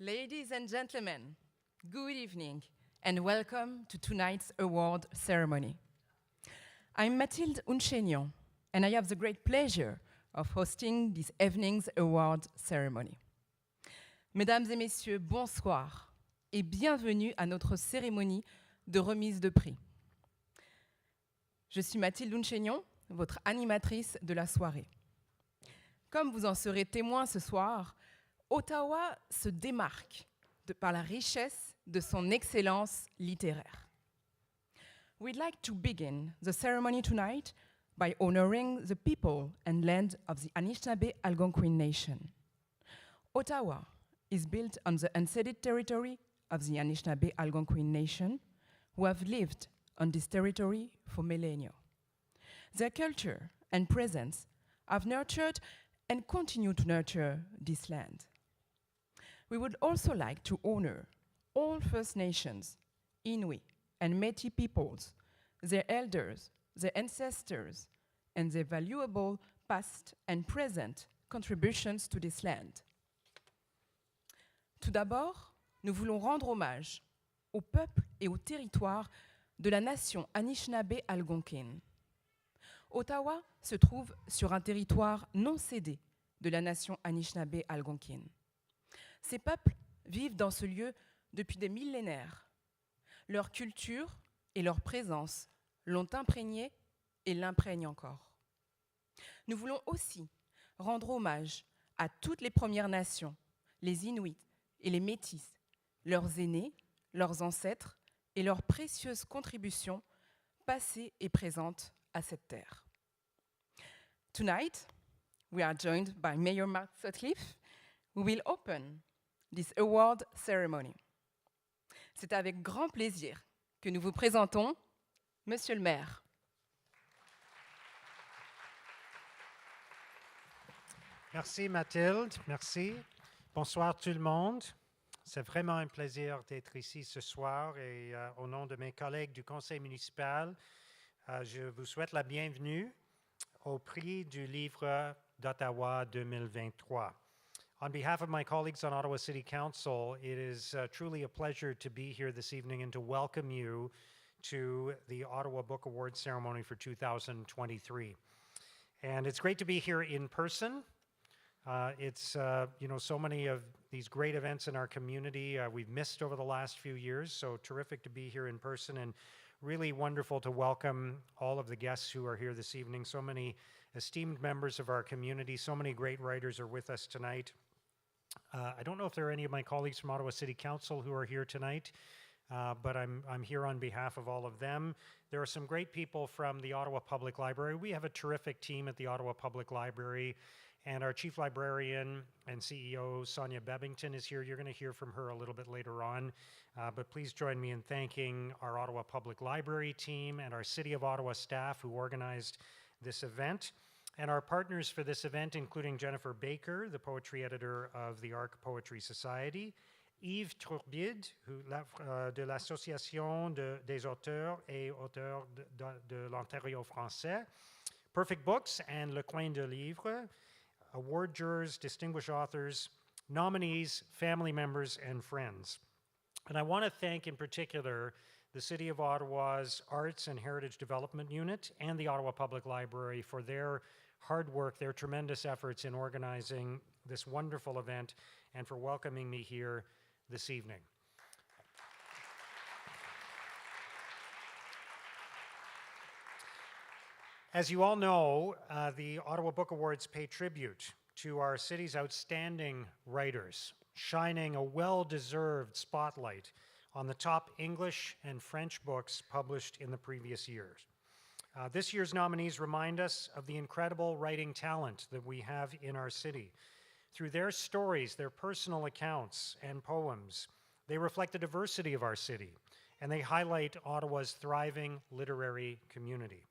Ladies and gentlemen, good evening and welcome to tonight's award ceremony. I'm Mathilde Unchenion and I have the great pleasure of hosting this evening's award ceremony. Mesdames et messieurs, bonsoir et bienvenue à notre cérémonie de remise de prix. Je suis Mathilde Unchenion, votre animatrice de la soirée. Comme vous en serez témoin ce soir, Ottawa se démarque par la richesse de son excellence littéraire. We'd like to begin the ceremony tonight by honoring the people and land of the Anishinaabe Algonquin Nation. Ottawa is built on the unceded territory of the Anishinaabe Algonquin Nation, who have lived on this territory for millennia. Their culture and presence have nurtured and continue to nurture this land. We would also like to honor all First Nations, Inuit, and Métis peoples, their elders, their ancestors, and their valuable past and present contributions to this land. Tout d'abord, nous voulons rendre hommage au peuple et au territoire de la nation Anishinaabe Algonquin. Ottawa se trouve sur un territoire non cédé de la nation Anishinaabe Algonquin. Ces peuples vivent dans ce lieu depuis des millénaires. Leur culture et leur présence l'ont imprégné et l'imprègnent encore. Nous voulons aussi rendre hommage à toutes les Premières Nations, les Inuits et les Métis, leurs aînés, leurs ancêtres et leurs précieuses contributions passées et présentes à cette terre. Tonight, we are joined by Mayor Mark Sutcliffe, who will open this award ceremony. C'est avec grand plaisir que nous vous présentons Monsieur le maire. Merci Mathilde, merci. Bonsoir tout le monde. C'est vraiment un plaisir d'être ici ce soir et au nom de mes collègues du conseil municipal, je vous souhaite la bienvenue au prix du livre d'Ottawa 2023. On behalf of my colleagues on Ottawa City Council, it is truly a pleasure to be here this evening and to welcome you to the Ottawa Book Awards ceremony for 2023. And it's great to be here in person. It's, so many of these great events in our community we've missed over the last few years, so terrific to be here in person and really wonderful to welcome all of the guests who are here this evening. So many esteemed members of our community, so many great writers are with us tonight. I don't know if there are any of my colleagues from Ottawa City Council who are here tonight, but I'm here on behalf of all of them. There are some great people from the Ottawa Public Library. We have a terrific team at the Ottawa Public Library, and our Chief Librarian and CEO, Sonia Bebbington, is here. You're going to hear from her a little bit later on, but please join me in thanking our Ottawa Public Library team and our City of Ottawa staff who organized this event. And our partners for this event, including Jennifer Baker, the poetry editor of the Arc Poetry Society, Yves Tourbide, de l'Association des auteurs et auteurs de l'Ontario français, Perfect Books and Le Coin de Livre, award jurors, distinguished authors, nominees, family members, and friends. And I want to thank in particular the City of Ottawa's Arts and Heritage Development Unit and the Ottawa Public Library for their hard work, their tremendous efforts in organizing this wonderful event and for welcoming me here this evening. As you all know, the Ottawa Book Awards pay tribute to our city's outstanding writers, shining a well-deserved spotlight on the top English and French books published in the previous years. This year's nominees remind us of the incredible writing talent that we have in our city. Through their stories, their personal accounts, and poems, they reflect the diversity of our city, and they highlight Ottawa's thriving literary community.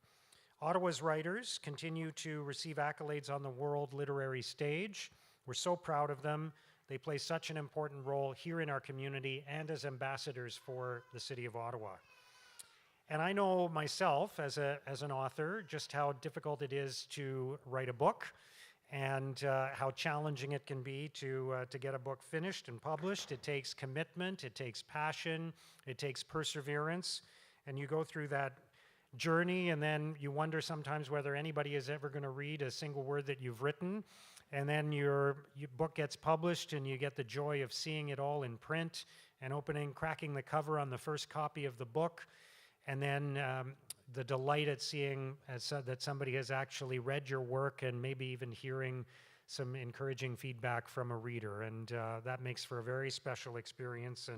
Ottawa's writers continue to receive accolades on the world literary stage. We're so proud of them. They play such an important role here in our community and as ambassadors for the City of Ottawa. And I know myself as an author just how difficult it is to write a book and how challenging it can be to get a book finished and published. It takes commitment, it takes passion, it takes perseverance, and you go through that journey, and then you wonder sometimes whether anybody is ever going to read a single word that you've written. And then your book gets published, and you get the joy of seeing it all in print and cracking the cover on the first copy of the book, and then the delight at seeing that somebody has actually read your work and maybe even hearing some encouraging feedback from a reader. And that makes for a very special experience,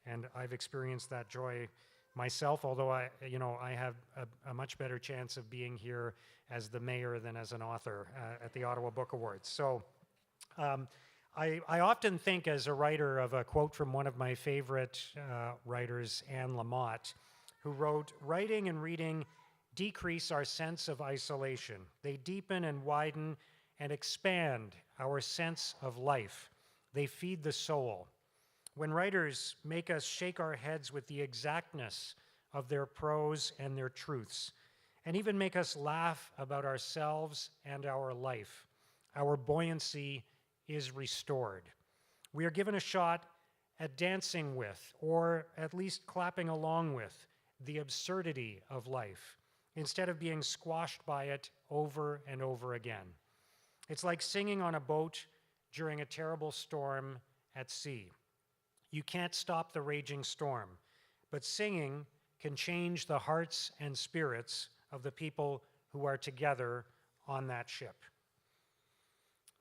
and I've experienced that joy myself, although I have a much better chance of being here as the mayor than as an author at the Ottawa Book Awards. So I often think as a writer of a quote from one of my favorite writers, Anne Lamott, who wrote, "Writing and reading decrease our sense of isolation. They deepen and widen and expand our sense of life. They feed the soul. When writers make us shake our heads with the exactness of their prose and their truths, and even make us laugh about ourselves and our life, our buoyancy is restored. We are given a shot at dancing with, or at least clapping along with, the absurdity of life, instead of being squashed by it over and over again. It's like singing on a boat during a terrible storm at sea. You can't stop the raging storm, but singing can change the hearts and spirits of the people who are together on that ship."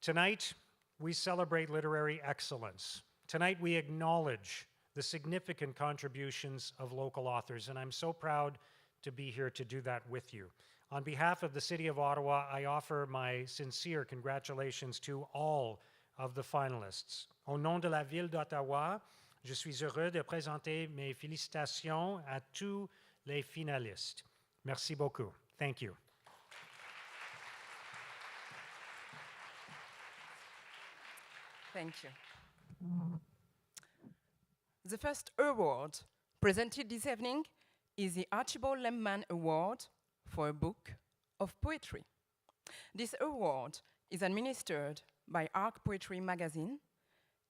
Tonight, we celebrate literary excellence. Tonight, we acknowledge the significant contributions of local authors, and I'm so proud to be here to do that with you. On behalf of the City of Ottawa, I offer my sincere congratulations to all of the finalists. Au nom de la Ville d'Ottawa, je suis heureux de présenter mes félicitations à tous les finalistes. Merci beaucoup. Thank you. Thank you. The first award presented this evening is the Archibald Lampman Award for a book of poetry. This award is administered by Arc Poetry magazine,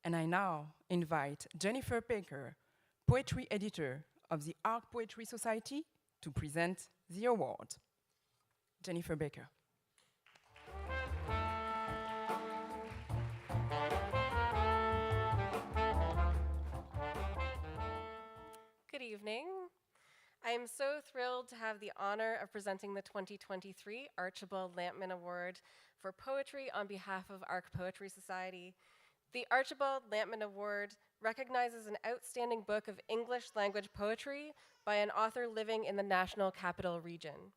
and I now invite Jennifer Baker, poetry editor of the Arc Poetry Society, to present the award. Jennifer Baker. Good evening. I am so thrilled to have the honor of presenting the 2023 Archibald Lampman Award for Poetry on behalf of Arc Poetry Society. The Archibald Lampman Award recognizes an outstanding book of English language poetry by an author living in the National Capital Region.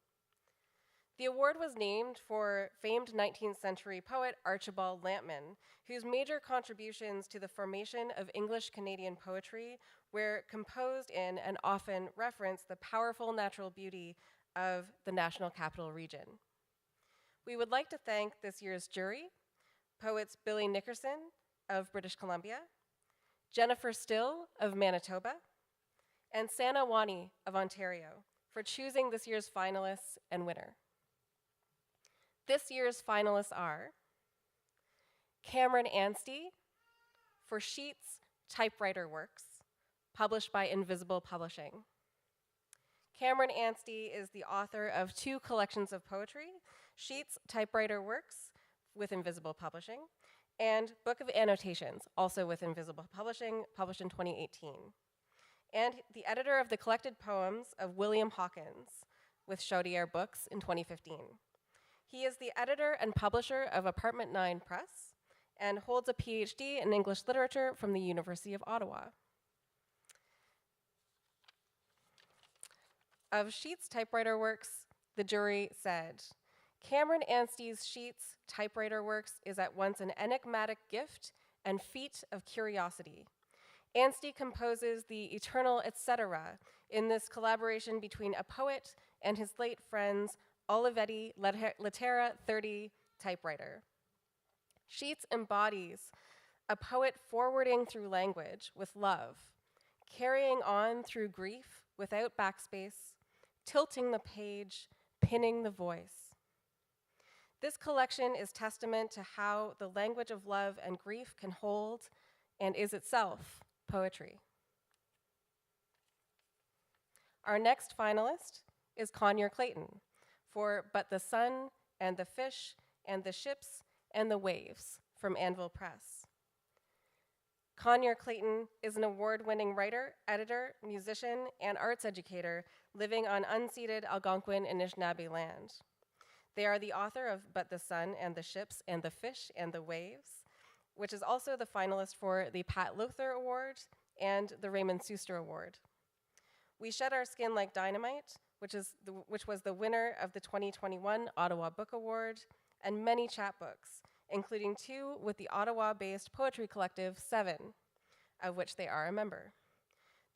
The award was named for famed 19th century poet Archibald Lampman, whose major contributions to the formation of English Canadian poetry were composed in and often reference the powerful natural beauty of the National Capital Region. We would like to thank this year's jury, poets Billy Nickerson of British Columbia, Jennifer Still of Manitoba, and Sana Wani of Ontario for choosing this year's finalists and winner. This year's finalists are Cameron Anstey for Sheets Typewriter Works, published by Invisible Publishing. Cameron Anstey is the author of 2 collections of poetry, Sheets Typewriter Works with Invisible Publishing, and Book of Annotations, also with Invisible Publishing, published in 2018. And the editor of the collected poems of William Hawkins with Chaudière Books in 2015. He is the editor and publisher of Apartment 9 Press and holds a PhD in English literature from the University of Ottawa. Of Sheets Typewriter Works, the jury said, Cameron Anstey's Sheets Typewriter Works is at once an enigmatic gift and feat of curiosity. Anstey composes the eternal etc. in this collaboration between a poet and his late friends Olivetti Littera 30 typewriter. Sheets embodies a poet forwarding through language with love, carrying on through grief without backspace, tilting the page, pinning the voice. This collection is testament to how the language of love and grief can hold and is itself poetry. Our next finalist is Conyer Clayton for But the Sun and the Fish and the Ships and the Waves from Anvil Press. Conyer Clayton is an award-winning writer, editor, musician, and arts educator living on unceded Algonquin and Anishinaabe land. They are the author of But the Sun and the Ships and the Fish and the Waves, which is also the finalist for the Pat Lowther Award and the Raymond Suster Award. We Shed Our Skin Like Dynamite, which was the winner of the 2021 Ottawa Book Award, and many chapbooks, including 2 with the Ottawa-based poetry collective 7, of which they are a member.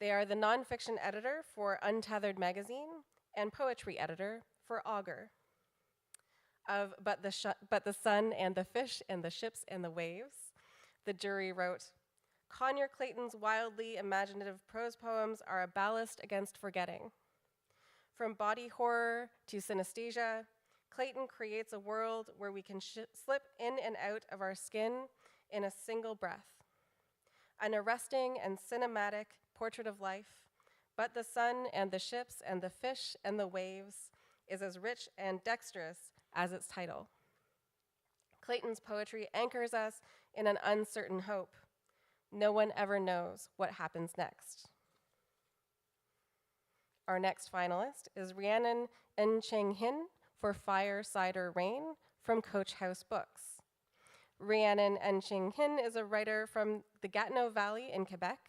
They are the nonfiction editor for Untethered magazine and poetry editor for Augur. Of But the Sun and the Fish and the Ships and the Waves, the jury wrote, Conyer Clayton's wildly imaginative prose poems are a ballast against forgetting. From body horror to synesthesia, Clayton creates a world where we can slip in and out of our skin in a single breath. An arresting and cinematic portrait of life, But the Sun and the Ships and the Fish and the Waves is as rich and dexterous as its title. Clayton's poetry anchors us in an uncertain hope. No one ever knows what happens next. Our next finalist is Rhiannon Ncheng Hin for Fire, Cider, Rain from Coach House Books. Rhiannon Ncheng Hin is a writer from the Gatineau Valley in Quebec.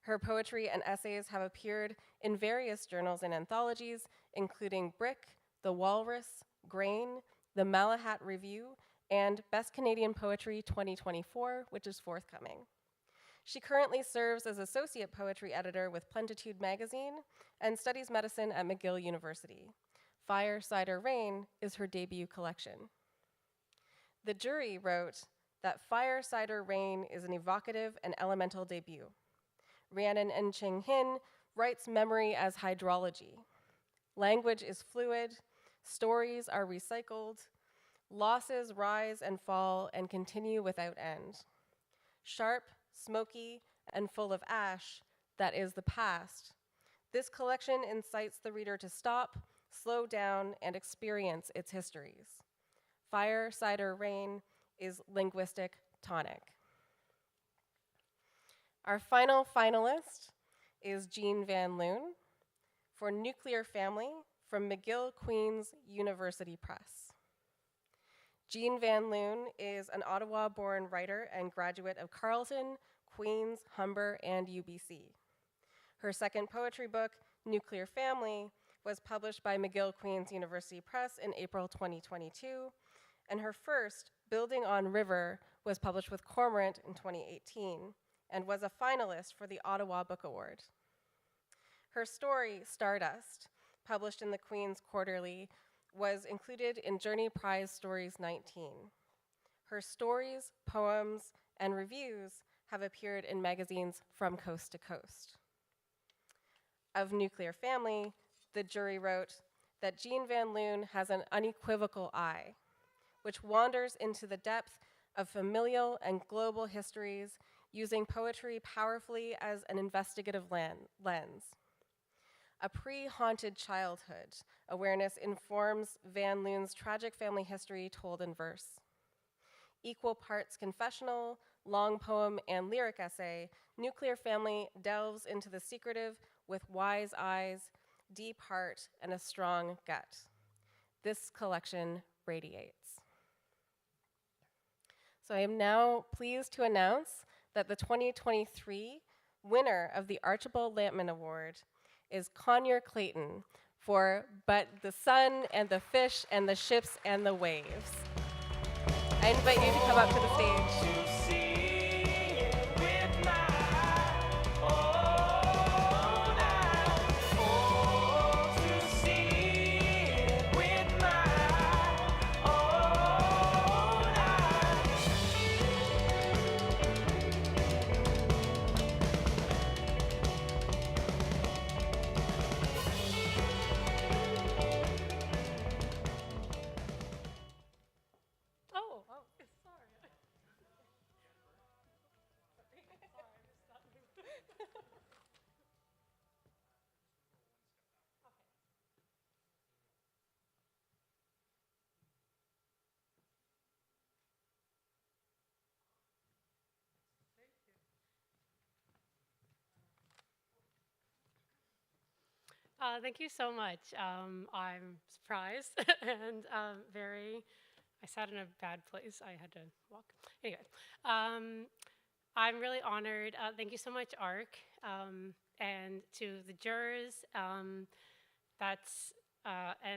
Her poetry and essays have appeared in various journals and anthologies, including Brick, The Walrus, Grain, the Malahat Review, and Best Canadian Poetry 2024, which is forthcoming. She currently serves as associate poetry editor with Plentitude magazine and studies medicine at McGill University. Fire, Cider, Rain is her debut collection. The jury wrote that Fire, Cider, Rain is an evocative and elemental debut. Rhiannon Ncheng Hin writes memory as hydrology. Language is fluid, stories are recycled, losses rise and fall and continue without end. Sharp, smoky, and full of ash, that is the past. This collection incites the reader to stop, slow down, and experience its histories. Fire, Cider, Rain is linguistic tonic. Our final finalist is Jean Van Loon for Nuclear Family from McGill Queen's University Press. Jean Van Loon is an Ottawa-born writer and graduate of Carleton, Queen's, Humber, and UBC. Her second poetry book, Nuclear Family, was published by McGill Queen's University Press in April 2022, and her first, Building on River, was published with Cormorant in 2018 and was a finalist for the Ottawa Book Award. Her story, Stardust, published in the Queen's Quarterly, was included in Journey Prize Stories 19. Her stories, poems, and reviews have appeared in magazines from coast to coast. Of Nuclear Family, the jury wrote that Jean Van Loon has an unequivocal eye, which wanders into the depth of familial and global histories, using poetry powerfully as an investigative lens. A pre-haunted childhood awareness informs Van Loon's tragic family history told in verse. Equal parts confessional, long poem, and lyric essay, Nuclear Family delves into the secretive with wise eyes, deep heart, and a strong gut. This collection radiates. So I am now pleased to announce that the 2023 winner of the Archibald Lampman Award is Conyer Clayton for But the Sun and the Fish and the Ships and the Waves. I invite you to come up to the stage. Thank you so much. I'm surprised and I sat in a bad place. I had to walk. Anyway, I'm really honored. Thank you so much, ARC, and to the jurors, and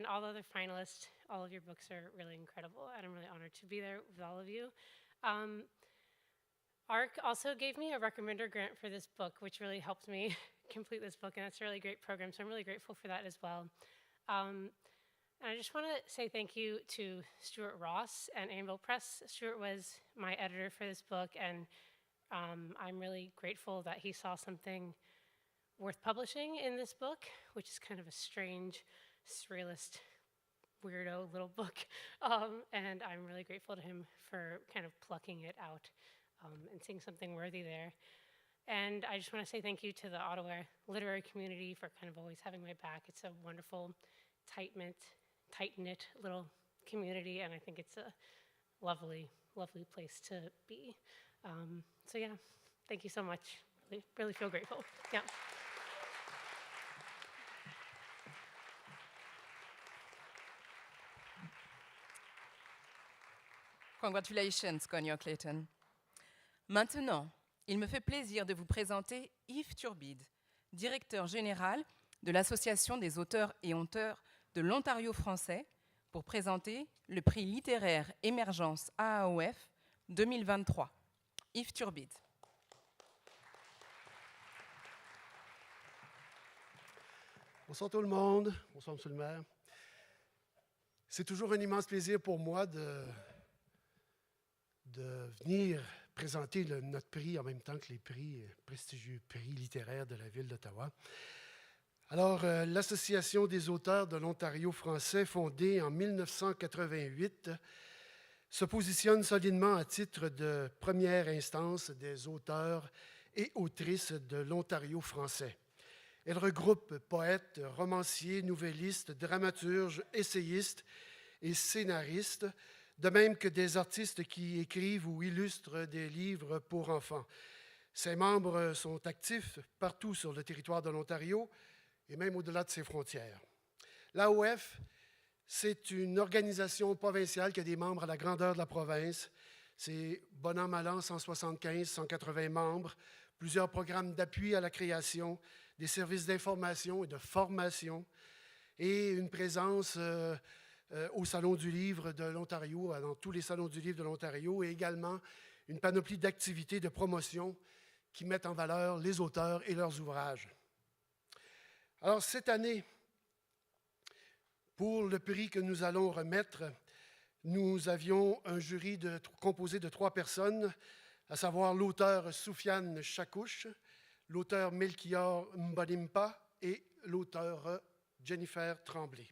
all the other finalists. All of your books are really incredible, and I'm really honored to be there with all of you. ARC also gave me a recommender grant for this book, which really helped me complete this book, and that's a really great program, so I'm really grateful for that as well. And I just want to say thank you to Stuart Ross and Anvil Press. Stuart was my editor for this book, and I'm really grateful that he saw something worth publishing in this book, which is kind of a strange, surrealist, weirdo little book. And I'm really grateful to him for kind of plucking it out and seeing something worthy there. And I just want to say thank you to the Ottawa literary community for kind of always having my back. It's a wonderful, tight-knit little community, and I think it's a lovely, lovely place to be. So yeah, thank you so much. Really feel grateful. Yeah. Congratulations, Conyor Clayton. Maintenant, il me fait plaisir de vous présenter Yves Turbide, directeur général de l'Association des auteurs et auteures de l'Ontario français, pour présenter le prix littéraire Émergence AAOF 2023. Yves Turbide. Bonsoir tout le monde. Bonsoir, Monsieur le maire. C'est toujours un immense plaisir pour moi de venir présenter notre prix en même temps que les prestigieux prix littéraires de la ville d'Ottawa. Alors, l'Association des auteurs de l'Ontario français, fondée en 1988, se positionne solidement à titre de première instance des auteurs et autrices de l'Ontario français. Elle regroupe poètes, romanciers, nouvellistes, dramaturges, essayistes et scénaristes, de même que des artistes qui écrivent ou illustrent des livres pour enfants. Ses membres sont actifs partout sur le territoire de l'Ontario et même au-delà de ses frontières. L'AOF, c'est une organisation provinciale qui a des membres à la grandeur de la province. C'est bon an, mal an, 175, 180 membres, plusieurs programmes d'appui à la création, des services d'information et de formation et une présence au Salon du Livre de l'Ontario, dans tous les salons du livre de l'Ontario, et également une panoplie d'activités de promotion qui mettent en valeur les auteurs et leurs ouvrages. Alors, cette année, pour le prix que nous allons remettre, nous avions un jury composé de 3 personnes, à savoir l'auteur Soufiane Chakouche, l'auteur Melchior Mbonimpa et l'auteur Jennifer Tremblay.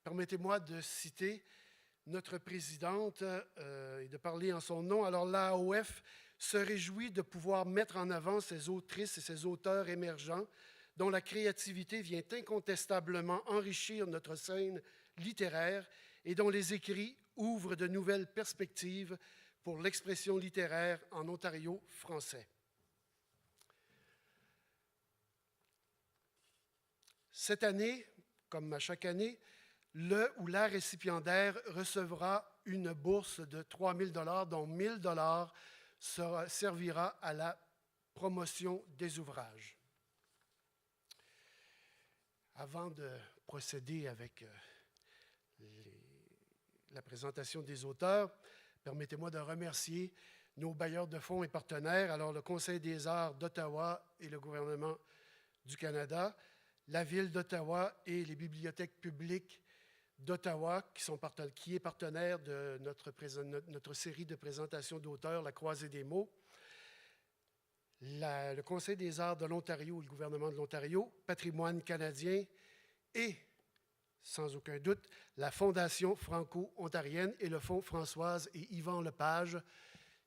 Permettez-moi de citer notre présidente et de parler en son nom. Alors, l'AOF se réjouit de pouvoir mettre en avant ces autrices et ces auteurs émergents dont la créativité vient incontestablement enrichir notre scène littéraire et dont les écrits ouvrent de nouvelles perspectives pour l'expression littéraire en Ontario français. Cette année, comme à chaque année, le ou la récipiendaire recevra une bourse de 3 000 $, dont 1 000 $ servira à la promotion des ouvrages. Avant de procéder avec la présentation des auteurs, permettez-moi de remercier nos bailleurs de fonds et partenaires, alors le Conseil des arts d'Ottawa et le gouvernement du Canada, la Ville d'Ottawa et les bibliothèques publiques d'Ottawa, qui est partenaire de notre série de présentations d'auteurs, La Croisée des mots, le Conseil des arts de l'Ontario et le gouvernement de l'Ontario, Patrimoine canadien et, sans aucun doute, la Fondation franco-ontarienne et le Fonds Françoise et Yvan Lepage,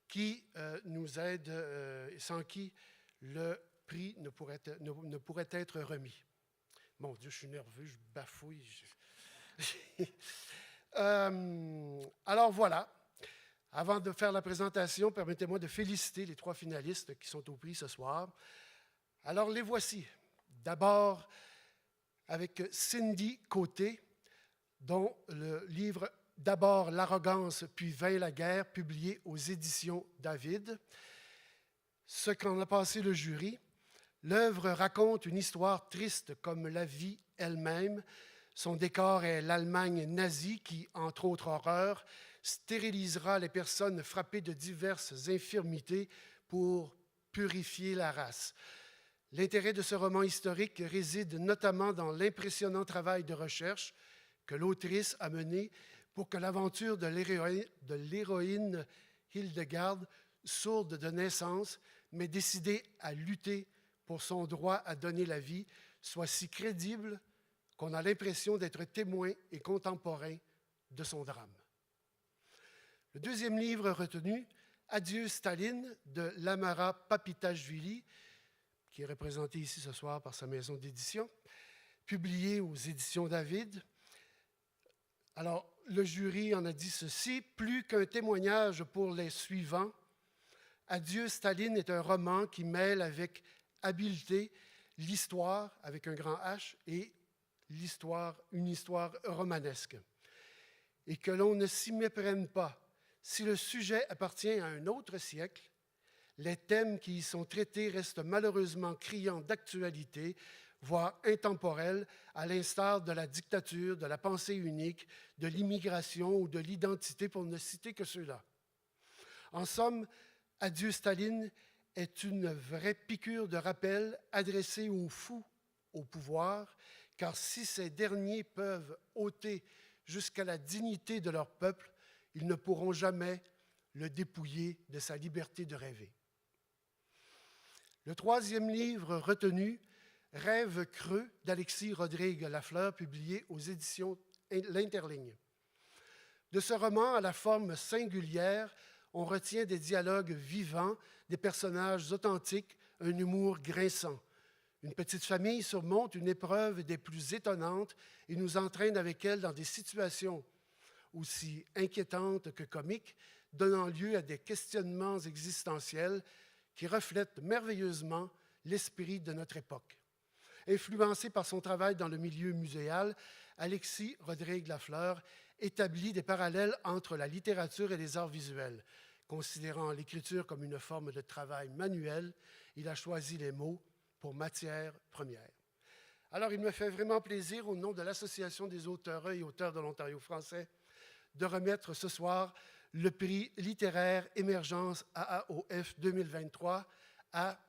qui nous aident, sans qui le prix ne pourrait être remis. Mon Dieu, je suis nerveux, je bafouille. Alors voilà, avant de faire la présentation, permettez-moi de féliciter les 3 finalistes qui sont au prix ce soir. Alors les voici. D'abord, avec Cindy Côté, dont le livre « D'abord l'arrogance, puis vint la guerre », publié aux éditions David. Ce qu'en a passé le jury, l'œuvre raconte une histoire triste comme la vie elle-même. Son décor est l'Allemagne nazie qui, entre autres horreurs, stérilisera les personnes frappées de diverses infirmités pour purifier la race. L'intérêt de ce roman historique réside notamment dans l'impressionnant travail de recherche que l'autrice a mené pour que l'aventure de l'héroïne Hildegarde, sourde de naissance, mais décidée à lutter pour son droit à donner la vie, soit si crédible qu'on a l'impression d'être témoin et contemporain de son drame. Le deuxième livre retenu, Adieu Staline, de Lamara Papitashvili, qui est représenté ici ce soir par sa maison d'édition, publié aux éditions David. Alors, le jury en a dit ceci: plus qu'un témoignage pour les suivants, Adieu Staline est un roman qui mêle avec habileté l'histoire, avec un grand H, et une histoire romanesque. Et que l'on ne s'y méprenne pas. Si le sujet appartient à un autre siècle, les thèmes qui y sont traités restent malheureusement criants d'actualité, voire intemporels, à l'instar de la dictature, de la pensée unique, de l'immigration ou de l'identité, pour ne citer que ceux-là. En somme, Adieu Staline est une vraie piqûre de rappel adressée aux fous au pouvoir, car si ces derniers peuvent ôter jusqu'à la dignité de leur peuple, ils ne pourront jamais le dépouiller de sa liberté de rêver. Le troisième livre retenu, Rêve creux d'Alexis Rodrigue-Lafleur, publié aux éditions L'Interligne. De ce roman à la forme singulière, on retient des dialogues vivants, des personnages authentiques, un humour grinçant. Une petite famille surmonte une épreuve des plus étonnantes et nous entraîne avec elle dans des situations aussi inquiétantes que comiques, donnant lieu à des questionnements existentiels qui reflètent merveilleusement l'esprit de notre époque. Influencé par son travail dans le milieu muséal, Alexis Rodrigue-Lafleur établit des parallèles entre la littérature et les arts visuels. Considérant l'écriture comme une forme de travail manuel, il a choisi les mots pour matière première. Alors, il me fait vraiment plaisir, au nom de l'Association des auteurs et auteurs de l'Ontario français, de remettre ce soir le prix littéraire Émergence AAOF 2023 à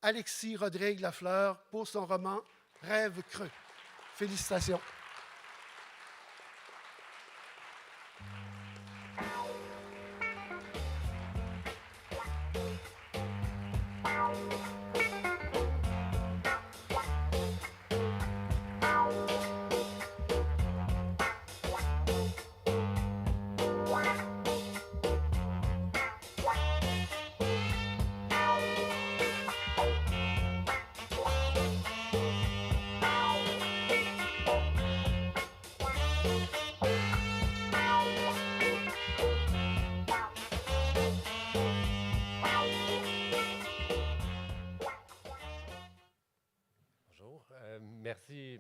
Alexis Rodrigue-Lafleur pour son roman « Rêve creux ». Félicitations.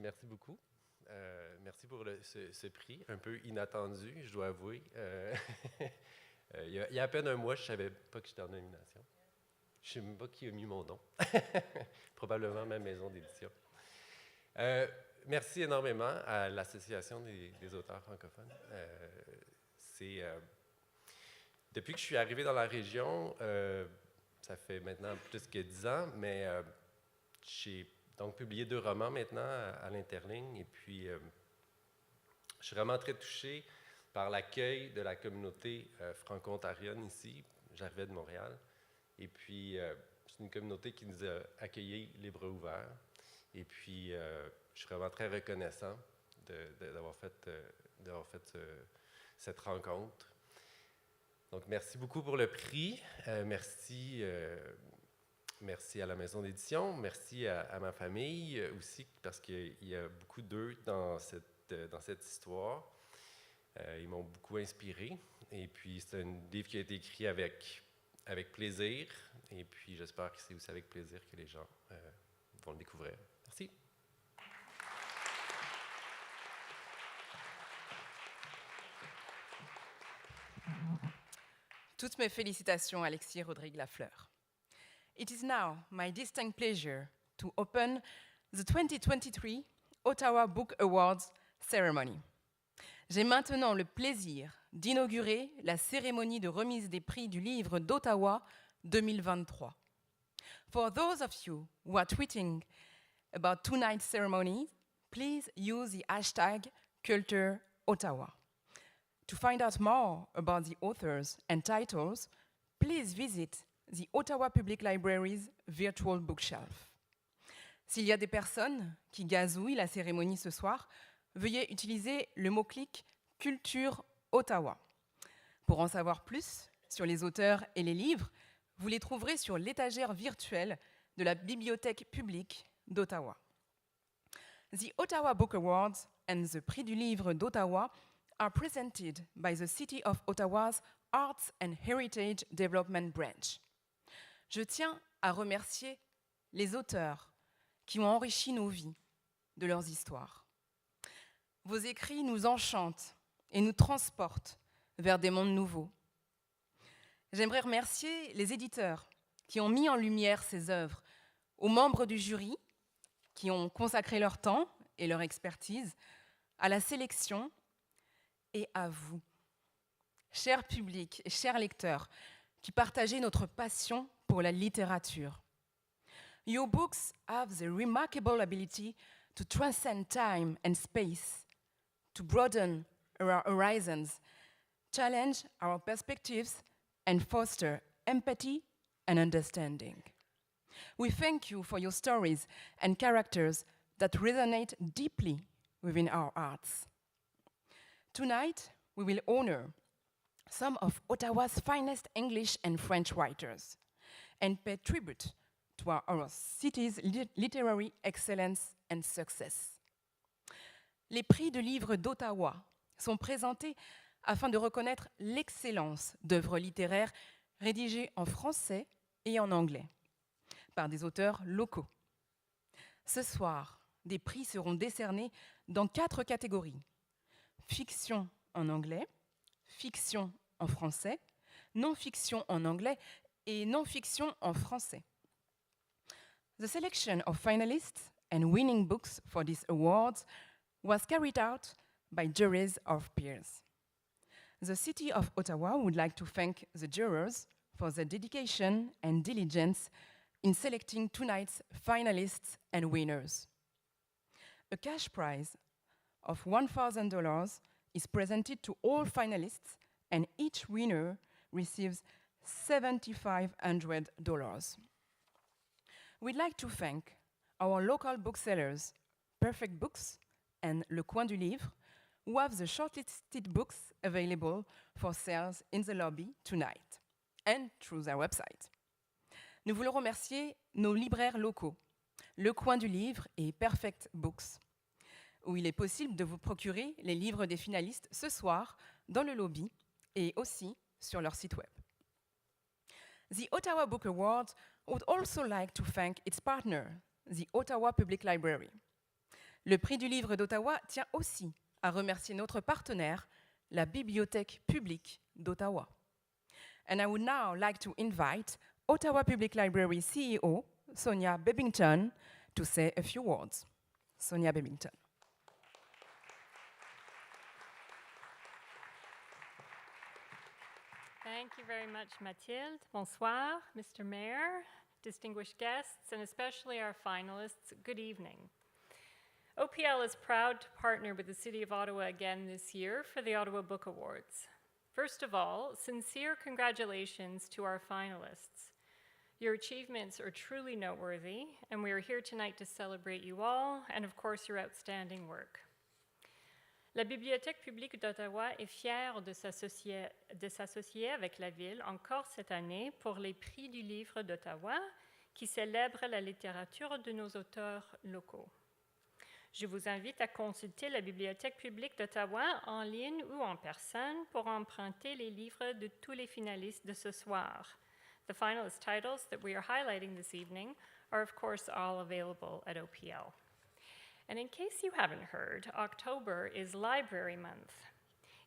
Merci beaucoup. Merci pour ce prix, un peu inattendu, je dois avouer. Il y a à peine un mois, je ne savais pas que j'étais en nomination. Je ne sais même pas qui a mis mon nom. Probablement ma maison d'édition. Merci énormément à l'Association des auteurs francophones. Depuis que je suis arrivé dans la région, ça fait maintenant plus que 10 ans, mais j'ai donc publié 2 romans maintenant à l'Interligne. Et puis, je suis vraiment très touché par l'accueil de la communauté franco-ontarienne ici. J'arrivais de Montréal. Et puis, c'est une communauté qui nous a accueillis les bras ouverts. Et puis, je suis vraiment très reconnaissant d'avoir fait cette rencontre. Donc, merci beaucoup pour le prix. Merci à la maison d'édition. Merci à ma famille aussi, parce qu'il y a beaucoup d'eux dans cette histoire. Ils m'ont beaucoup inspiré. Et puis, c'est un livre qui a été écrit avec plaisir. Et puis, j'espère que c'est aussi avec plaisir que les gens vont le découvrir. Merci. Toutes mes félicitations, Alexis Rodrigue Lafleur. It is now my distinct pleasure to open the 2023 Ottawa Book Awards ceremony. J'ai maintenant le plaisir d'inaugurer la cérémonie de remise des prix du livre d'Ottawa 2023. For those of you who are tweeting about tonight's ceremony, please use the hashtag #CultureOttawa. To find out more about the authors and titles, please visit the Ottawa Public Library's virtual bookshelf. S'il y a des personnes qui gazouillent la cérémonie ce soir, veuillez utiliser le mot-clic « Culture Ottawa ». Pour en savoir plus sur les auteurs et les livres, vous les trouverez sur l'étagère virtuelle de la Bibliothèque publique d'Ottawa. The Ottawa Book Awards and the Prix du livre d'Ottawa are presented by the City of Ottawa's Arts and Heritage Development Branch. Je tiens à remercier les auteurs qui ont enrichi nos vies de leurs histoires. Vos écrits nous enchantent et nous transportent vers des mondes nouveaux. J'aimerais remercier les éditeurs qui ont mis en lumière ces œuvres, aux membres du jury qui ont consacré leur temps et leur expertise à la sélection et à vous, chers publics et chers lecteurs, qui partagez notre passion pour la littérature. Your books have the remarkable ability to transcend time and space, to broaden our horizons, challenge our perspectives, and foster empathy and understanding. We thank you for your stories and characters that resonate deeply within our hearts. Tonight, we will honor some of Ottawa's finest English and French writers and pay tribute to our city's literary excellence and success. Les prix de livres d'Ottawa sont présentés afin de reconnaître l'excellence d'œuvres littéraires rédigées en français et en anglais par des auteurs locaux. Ce soir, des prix seront décernés dans 4 catégories: fiction en anglais, fiction en français, non-fiction en anglais et non-fiction en français. The selection of finalists and winning books for these awards was carried out by juries of peers. The City of Ottawa would like to thank the jurors for their dedication and diligence in selecting tonight's finalists and winners. A cash prize of $1,000 is presented to all finalists, and each winner receives $7,500. We'd like to thank our local booksellers, Perfect Books and Le Coin du Livre, who have the shortlisted books available for sales in the lobby tonight and through their website. Nous voulons remercier nos libraires locaux, Le Coin du Livre et Perfect Books, où il est possible de vous procurer les livres des finalistes ce soir dans le lobby et aussi sur leur site web. The Ottawa Book Awards would also like to thank its partner, the Ottawa Public Library. Le prix du livre d'Ottawa tient aussi à remercier notre partenaire, la Bibliothèque publique d'Ottawa. And I would now like to invite Ottawa Public Library CEO, Sonia Bebbington, to say a few words. Sonia Bebbington. Thank you very much, Mathilde. Bonsoir, Mr. Mayor, distinguished guests, and especially our finalists, good evening. OPL is proud to partner with the City of Ottawa again this year for the Ottawa Book Awards. First of all, sincere congratulations to our finalists. Your achievements are truly noteworthy, and we are here tonight to celebrate you all, and of course your outstanding work. La Bibliothèque publique d'Ottawa est fière de s'associer avec la Ville encore cette année pour les Prix du livre d'Ottawa qui célèbrent la littérature de nos auteurs locaux. Je vous invite à consulter la Bibliothèque publique d'Ottawa en ligne ou en personne pour emprunter les livres de tous les finalistes de ce soir. The finalist titles that we are highlighting this evening are of course all available at OPL. And in case you haven't heard, October is Library Month.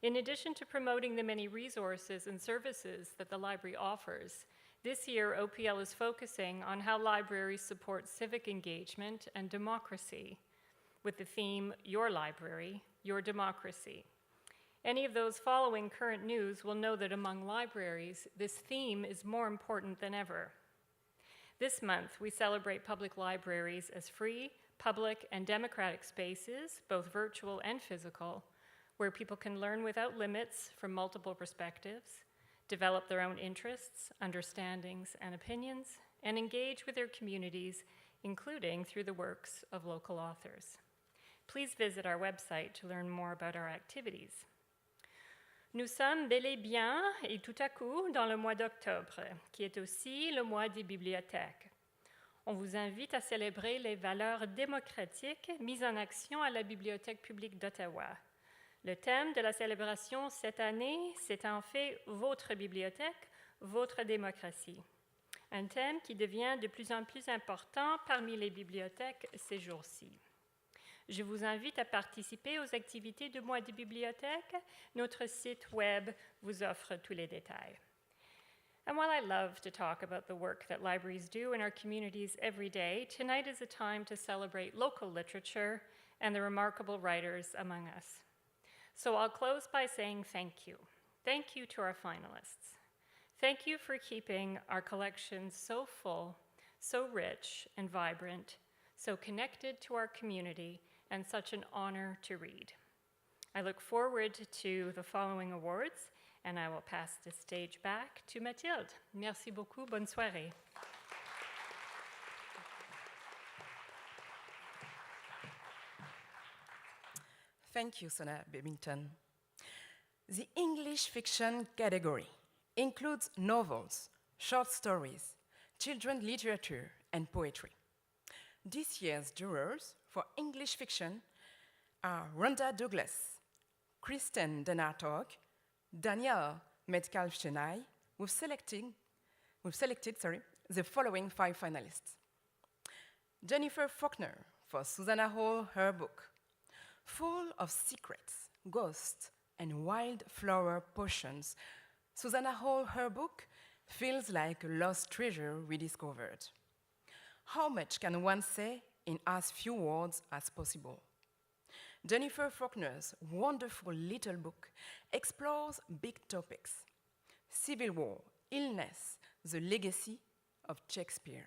In addition to promoting the many resources and services that the library offers, this year OPL is focusing on how libraries support civic engagement and democracy with the theme, Your Library, Your Democracy. Any of those following current news will know that among libraries, this theme is more important than ever. This month, we celebrate public libraries as free, public, and democratic spaces, both virtual and physical, where people can learn without limits from multiple perspectives, develop their own interests, understandings, and opinions, and engage with their communities, including through the works of local authors. Please visit our website to learn more about our activities. Nous sommes bel et bien et tout à coup dans le mois d'octobre, qui est aussi le mois des bibliothèques. On vous invite à célébrer les valeurs démocratiques mises en action à la Bibliothèque publique d'Ottawa. Le thème de la célébration cette année, c'est en fait votre bibliothèque, votre démocratie. Un thème qui devient de plus en plus important parmi les bibliothèques ces jours-ci. Je vous invite à participer aux activités du mois des bibliothèques. Notre site web vous offre tous les détails. And while I love to talk about the work that libraries do in our communities every day, tonight is a time to celebrate local literature and the remarkable writers among us. So I'll close by saying thank you. Thank you to our finalists. Thank you for keeping our collections so full, so rich and vibrant, so connected to our community, and such an honor to read. I look forward to the following awards, and I will pass the stage back to Mathilde. Merci beaucoup, bonne soirée. Thank you, Sona Babington. The English fiction category includes novels, short stories, children's literature, and poetry. This year's jurors for English fiction are Rhonda Douglas, Kristen Denartog, Danielle Metcalf-Chenay. We've selected the following 5 finalists. Jennifer Faulkner for Susanna Hall, her book, Full of Secrets, Ghosts, and Wildflower Potions. Susanna Hall, her book, feels like a lost treasure rediscovered. How much can one say in as few words as possible? Jennifer Faulkner's wonderful little book explores big topics: civil war, illness, the legacy of Shakespeare,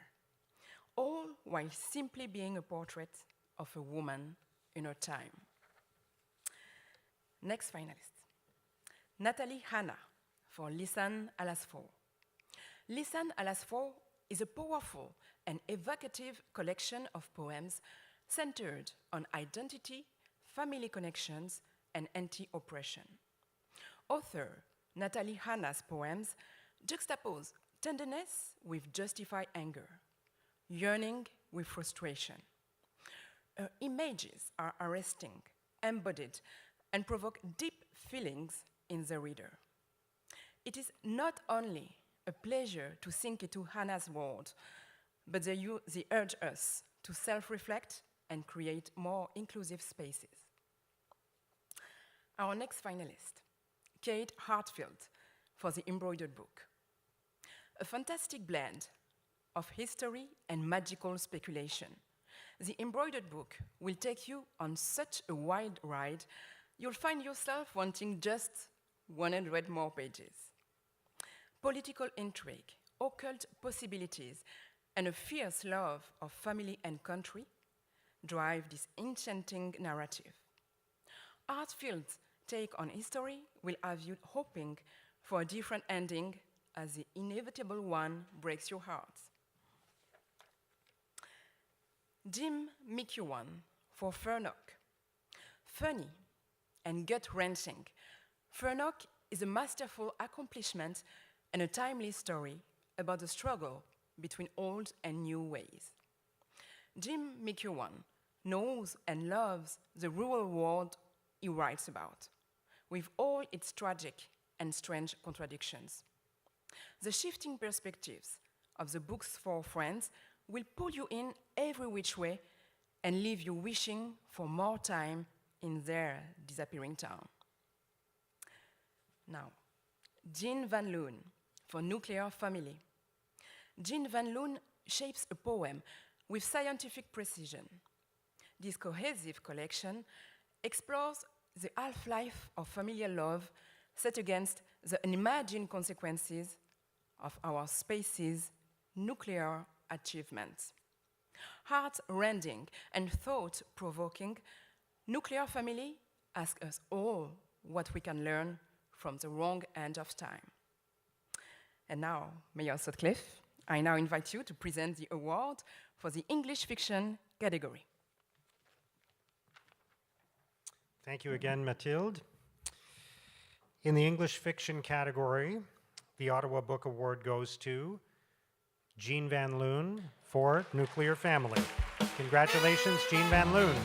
all while simply being a portrait of a woman in her time. Next finalist, Natalie Hanna for Listen à las 4. Listen à las 4 is a powerful and evocative collection of poems centered on identity, family connections, and anti-oppression. Author Natalie Hanna's poems juxtapose tenderness with justified anger, yearning with frustration. Her images are arresting, embodied, and provoke deep feelings in the reader. It is not only a pleasure to sink into Hannah's world, but they urge us to self-reflect and create more inclusive spaces. Our next finalist, Kate Hartfield for The Embroidered Book. A fantastic blend of history and magical speculation. The Embroidered Book will take you on such a wild ride, you'll find yourself wanting just 100 more pages. Political intrigue, occult possibilities, and a fierce love of family and country drive this enchanting narrative. Hartfield's take on history will have you hoping for a different ending as the inevitable one breaks your heart. Jim McEwan for Furnock. Funny and gut-wrenching, Furnock is a masterful accomplishment and a timely story about the struggle between old and new ways. Jim McEwan knows and loves the rural world he writes about, with all its tragic and strange contradictions. The shifting perspectives of the book's 4 friends will pull you in every which way and leave you wishing for more time in their disappearing town. Now, Jean Van Loon for Nuclear Family. Jean Van Loon shapes a poem with scientific precision. This cohesive collection explores the half-life of familial love set against the unimagined consequences of our space's nuclear achievements. Heart-rending and thought-provoking, Nuclear Family asks us all what we can learn from the wrong end of time. And now, Mayor Sutcliffe, I now invite you to present the award for the English fiction category. Thank you again, Mathilde. In the English fiction category, the Ottawa Book Award goes to Jean Van Loon for Nuclear Family. Congratulations, Jean Van Loon.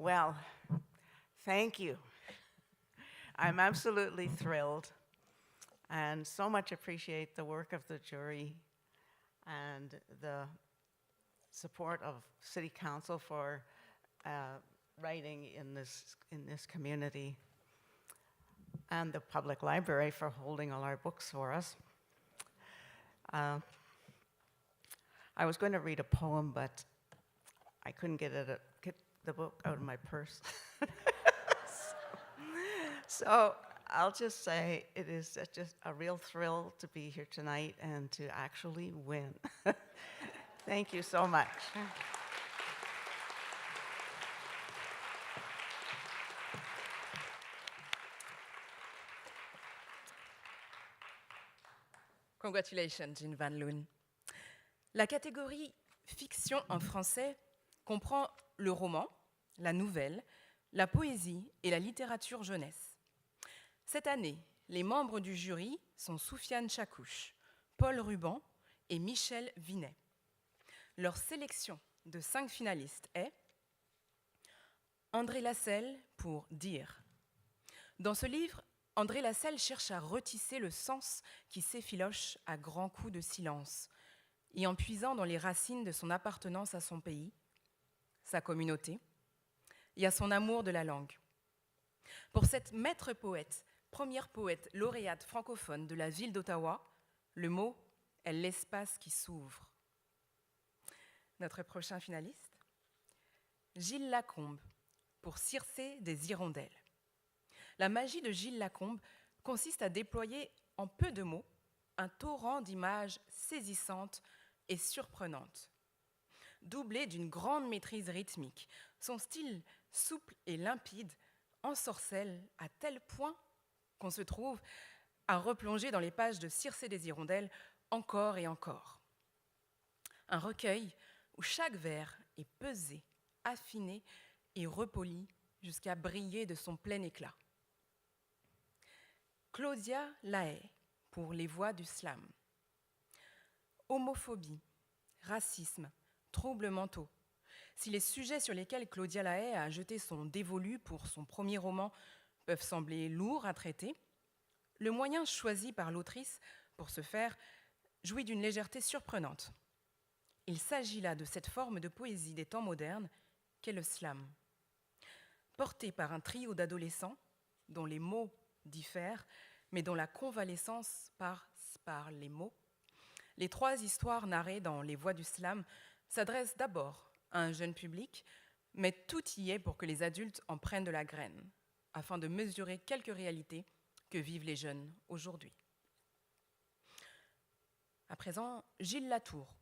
Well, thank you. I'm absolutely thrilled and so much appreciate the work of the jury and the support of City Council for writing in this community, and the Public Library for holding all our books for us. I was going to read a poem, but I couldn't get the book out of my purse. So I'll just say it is just a real thrill to be here tonight and to actually win. Thank you so much. Congratulations, Jean Van Loon. La catégorie fiction en français comprend le roman, la nouvelle, la poésie et la littérature jeunesse. Cette année, les membres du jury sont Soufiane Chakouche, Paul Ruban et Michel Vinet. Leur sélection de 5 finalistes est André Lasselle pour Dire. Dans ce livre, André Lasselle cherche à retisser le sens qui s'effiloche à grands coups de silence et en puisant dans les racines de son appartenance à son pays, sa communauté et à son amour de la langue. Pour cette maître poète, première poète lauréate francophone de la ville d'Ottawa, le mot est l'espace qui s'ouvre. Notre prochain finaliste, Gilles Lacombe pour Circé des hirondelles. La magie de Gilles Lacombe consiste à déployer en peu de mots un torrent d'images saisissantes et surprenantes. Doublé d'une grande maîtrise rythmique, son style souple et limpide ensorcelle à tel point qu'on se trouve à replonger dans les pages de Circé des hirondelles encore et encore. Un recueil où chaque vers est pesé, affiné et repoli jusqu'à briller de son plein éclat. Claudia Lahaye pour Les Voix du Slam. Homophobie, racisme, troubles mentaux. Si les sujets sur lesquels Claudia Lahaye a jeté son dévolu pour son premier roman peuvent sembler lourds à traiter, le moyen choisi par l'autrice pour ce faire jouit d'une légèreté surprenante. Il s'agit là de cette forme de poésie des temps modernes qu'est le slam. Porté par un trio d'adolescents dont les mots diffèrent, mais dont la convalescence passe par les mots, les 3 histoires narrées dans Les Voix du Slam s'adressent d'abord à un jeune public, mais tout y est pour que les adultes en prennent de la graine, afin de mesurer quelques réalités que vivent les jeunes aujourd'hui. À présent, Gilles Latour,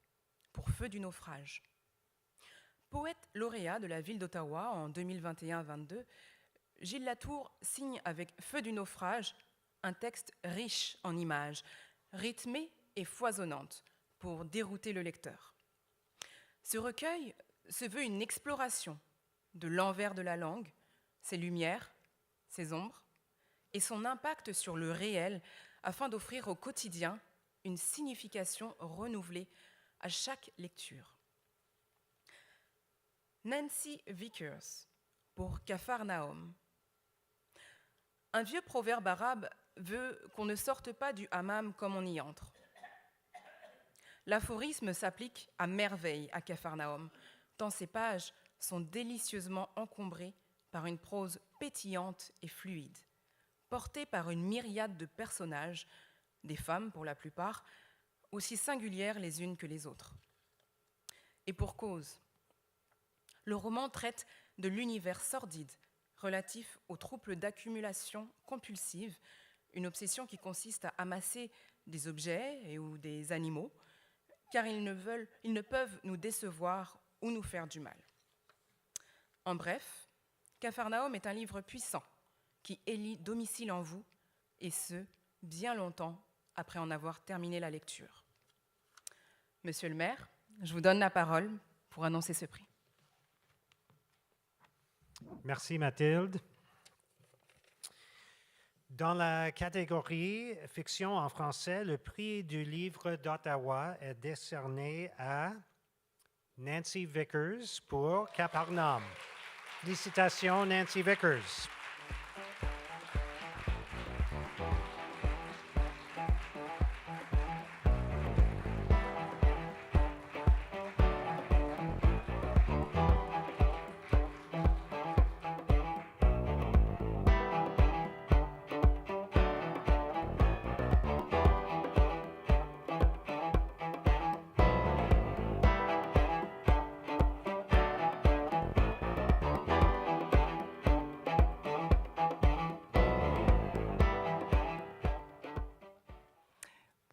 pour Feu du naufrage. Poète lauréat de la ville d'Ottawa en 2021-22, Gilles Latour signe avec Feu du naufrage un texte riche en images, rythmée et foisonnante, pour dérouter le lecteur. Ce recueil se veut une exploration de l'envers de la langue, ses lumières, ses ombres, et son impact sur le réel, afin d'offrir au quotidien une signification renouvelée à chaque lecture. Nancy Vickers, pour Capharnaüm. Un vieux proverbe arabe veut qu'on ne sorte pas du hammam comme on y entre. L'aphorisme s'applique à merveille à Capharnaüm, tant ces pages sont délicieusement encombrées par une prose pétillante et fluide, portée par une myriade de personnages, des femmes pour la plupart, aussi singulières les unes que les autres. Et pour cause, le roman traite de l'univers sordide relatif aux troubles d'accumulation compulsive, une obsession qui consiste à amasser des objets ou des animaux, car ils ne peuvent nous décevoir ou nous faire du mal. En bref, Capharnaüm est un livre puissant qui élit domicile en vous, et ce, bien longtemps après en avoir terminé la lecture. Monsieur le maire, je vous donne la parole pour annoncer ce prix. Merci Mathilde. Dans la catégorie fiction en français, le prix du livre d'Ottawa est décerné à Nancy Vickers pour Capharnaüm. Félicitations Nancy Vickers.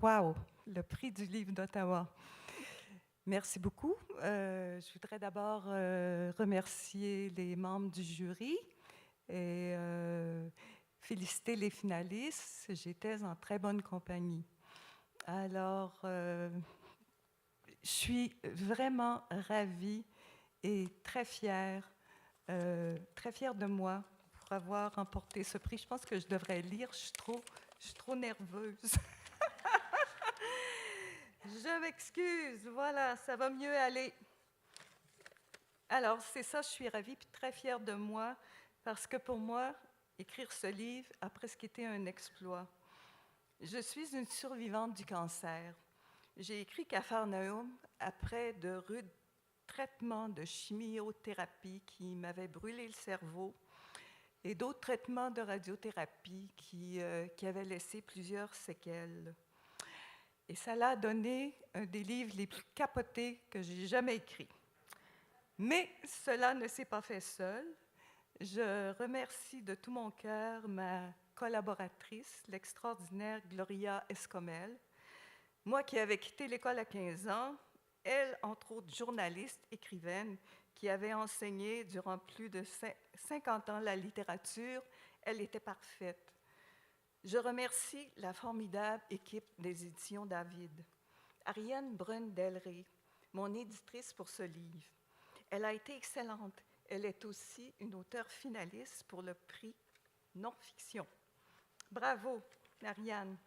Wow, le prix du livre d'Ottawa. Merci beaucoup. Je voudrais d'abord remercier les membres du jury et féliciter les finalistes. J'étais en très bonne compagnie. Alors, je suis vraiment ravie et très fière de moi pour avoir remporté ce prix. Je pense que je devrais lire, je suis trop nerveuse. Je m'excuse, voilà, ça va mieux aller. Alors, c'est ça, je suis ravie et très fière de moi, parce que pour moi, écrire ce livre a presque été un exploit. Je suis une survivante du cancer. J'ai écrit Capharnaüm après de rudes traitements de chimiothérapie qui m'avaient brûlé le cerveau et d'autres traitements de radiothérapie qui avaient laissé plusieurs séquelles. Et ça l'a donné un des livres les plus capotés que j'ai jamais écrits. Mais cela ne s'est pas fait seul. Je remercie de tout mon cœur ma collaboratrice, l'extraordinaire Gloria Escomel. Moi qui avais quitté l'école à 15 ans, elle, entre autres journaliste, écrivaine, qui avait enseigné durant plus de 50 ans la littérature, elle était parfaite. Je remercie la formidable équipe des éditions David. Ariane Brun-Delray, mon éditrice pour ce livre. Elle a été excellente. Elle est aussi une auteure finaliste pour le prix non-fiction. Bravo, Ariane.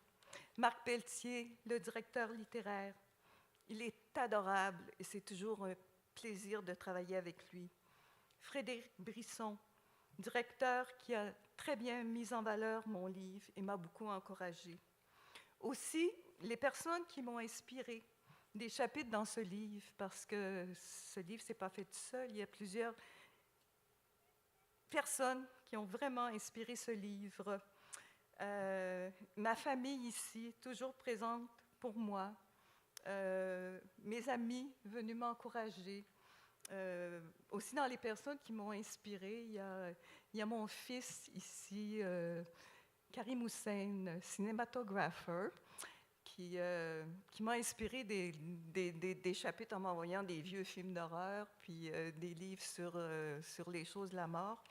Marc Pelletier, le directeur littéraire. Il est adorable et c'est toujours un plaisir de travailler avec lui. Frédéric Brisson, directeur qui a très bien mis en valeur mon livre et m'a beaucoup encouragée. Aussi, les personnes qui m'ont inspirée, des chapitres dans ce livre, parce que ce livre ne s'est pas fait tout seul, il y a plusieurs personnes qui ont vraiment inspiré ce livre. Ma famille ici, toujours présente pour moi, mes amis venus m'encourager. Aussi dans les personnes qui m'ont inspirée, il y a mon fils ici, Karim Hussein, cinématographeur, qui m'a inspiré des chapitres en m'envoyant des vieux films d'horreur, puis des livres sur les choses de la mort.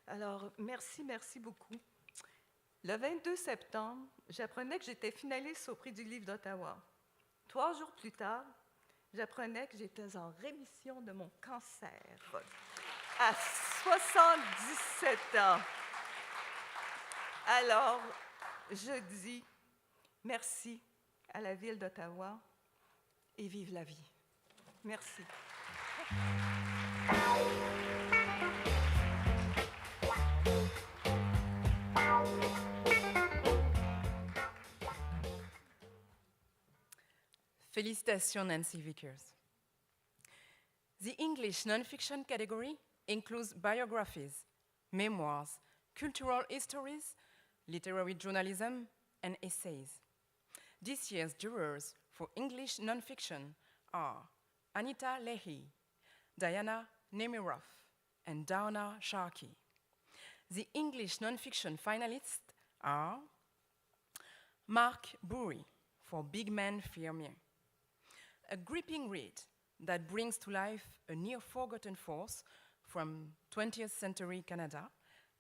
Alors, merci beaucoup. Le 22 septembre, j'apprenais que j'étais finaliste au Prix du livre d'Ottawa. 3 jours plus tard, j'apprenais que j'étais en rémission de mon cancer à 77 ans. Alors, je dis merci à la ville d'Ottawa et vive la vie. Merci. Félicitations, Nancy Vickers. The English nonfiction category includes biographies, memoirs, cultural histories, literary journalism, and essays. This year's jurors for English nonfiction are Anita Leahy, Diana Nemiroff, and Donna Sharkey. The English nonfiction finalists are Mark Bury for Big Men Fear Me, a gripping read that brings to life a near-forgotten force from 20th century Canada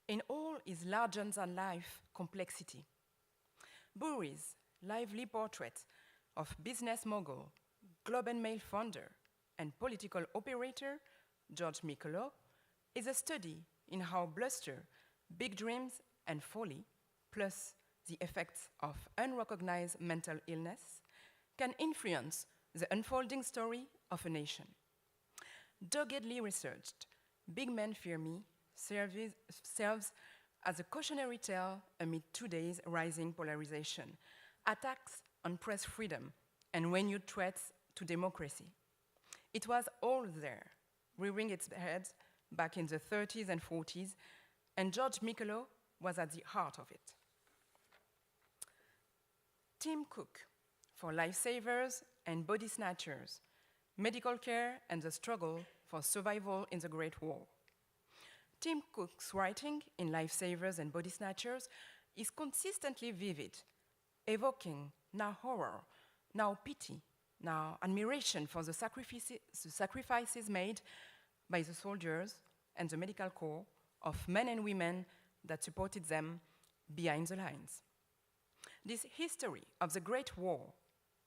in all its larger-than-life complexity. Bury's lively portrait of business mogul, Globe and Mail founder, and political operator George Michelot is a study in how bluster, big dreams, and folly, plus the effects of unrecognized mental illness, can influence the unfolding story of a nation. Doggedly researched, Big Men Fear Me serves as a cautionary tale amid today's rising polarization, attacks on press freedom, and renewed threats to democracy. It was all there, rearing its head back in the 30s and 40s, and George Michelot was at the heart of it. Tim Cook for Lifesavers and Body Snatchers, Medical Care and the Struggle for Survival in the Great War. Tim Cook's writing in Lifesavers and Body Snatchers is consistently vivid, evoking now horror, now pity, now admiration for the sacrifices made by the soldiers and the medical corps of men and women that supported them behind the lines. This history of the Great War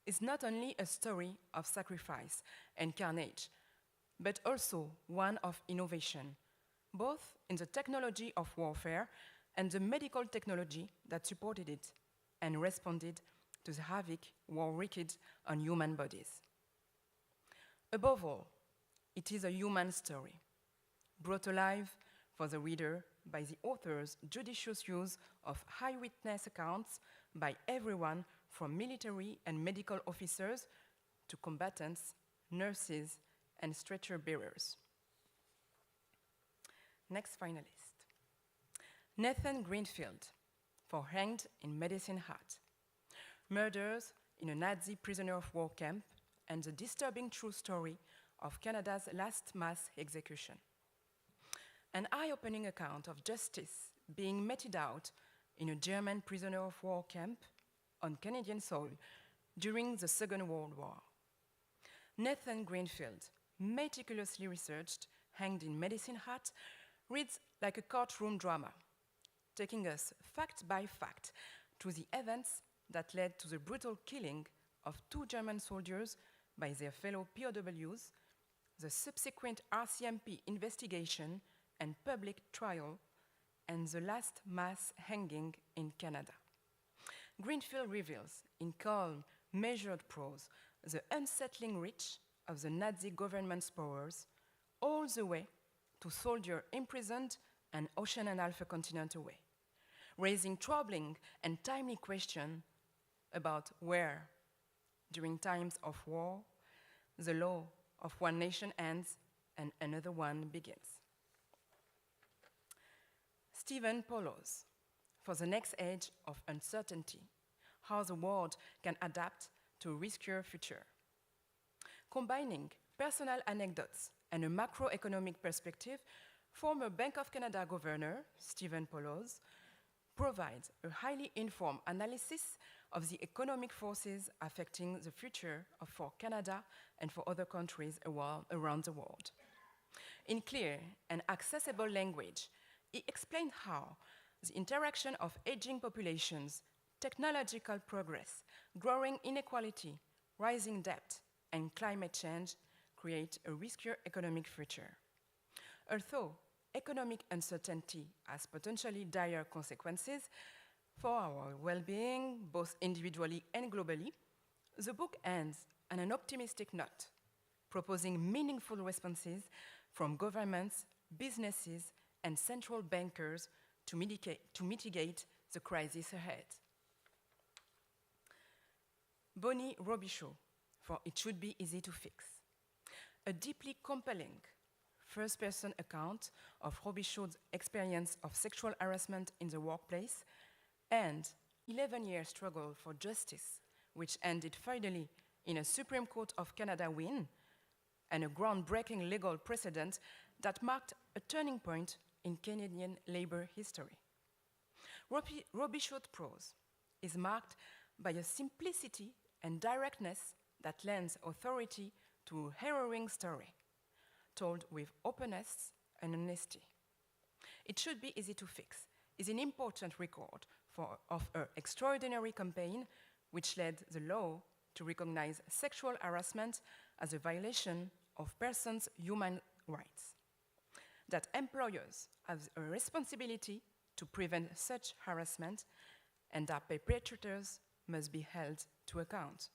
is not only a story of sacrifice and carnage, but also one of innovation, both in the technology of warfare and the medical technology that supported it and responded to the havoc war wreaked on human bodies. Above all, it is a human story, brought alive for the reader by the author's judicious use of eyewitness accounts by everyone from military and medical officers to combatants, nurses, and stretcher bearers. Next finalist, Nathan Greenfield for Hanged in Medicine Hat, Murders in a Nazi prisoner of war camp and the disturbing true story of Canada's last mass execution. An eye-opening account of justice being meted out in a German prisoner of war camp on Canadian soil during the Second World War. Nathan Greenfield, meticulously researched, Hanged in Medicine Hat, reads like a courtroom drama, taking us fact by fact to the events that led to the brutal killing of 2 German soldiers by their fellow POWs, the subsequent RCMP investigation and public trial, and the last mass hanging in Canada. Greenfield reveals, in calm, measured prose, the unsettling reach of the Nazi government's powers, all the way to soldiers imprisoned an ocean and half a continent away, raising troubling and timely questions about where, during times of war, the law of one nation ends and another one begins. Stephen Poloz, for the next age of uncertainty, how the world can adapt to a riskier future. Combining personal anecdotes and a macroeconomic perspective, former Bank of Canada Governor Stephen Poloz provides a highly informed analysis of the economic forces affecting the future for Canada and for other countries around the world. In clear and accessible language, he explained how the interaction of aging populations, technological progress, growing inequality, rising debt, and climate change create a riskier economic future. Although economic uncertainty has potentially dire consequences for our well-being, both individually and globally, the book ends on an optimistic note, proposing meaningful responses from governments, businesses, and central bankers to mitigate the crisis ahead. Bonnie Robichaud, for It Should Be Easy to Fix. A deeply compelling first-person account of Robichaud's experience of sexual harassment in the workplace and 11-year struggle for justice, which ended finally in a Supreme Court of Canada win and a groundbreaking legal precedent that marked a turning point in Canadian labor history. Robichaud's prose is marked by a simplicity and directness that lends authority to a harrowing story, told with openness and honesty. It Should Be Easy to Fix is an important record of her extraordinary campaign, which led the law to recognize sexual harassment as a violation of persons' human rights, that employers have a responsibility to prevent such harassment, and that perpetrators must be held to account.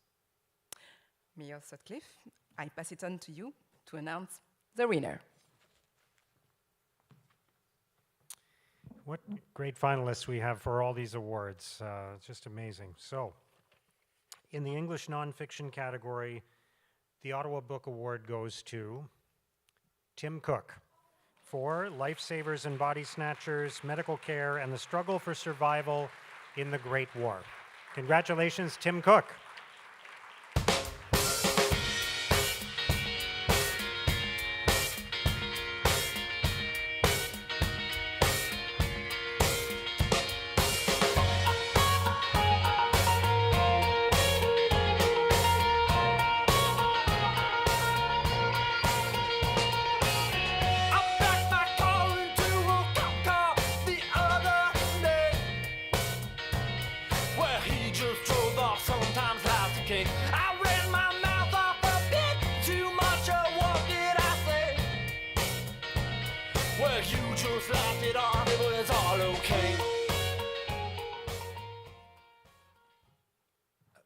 Mayor Sutcliffe, I pass it on to you to announce the winner. What great finalists we have for all these awards. It's just amazing. So, in the English nonfiction category, the Ottawa Book Award goes to Tim Cook for Lifesavers and Body Snatchers, Medical Care, and the Struggle for Survival in the Great War. Congratulations, Tim Cook.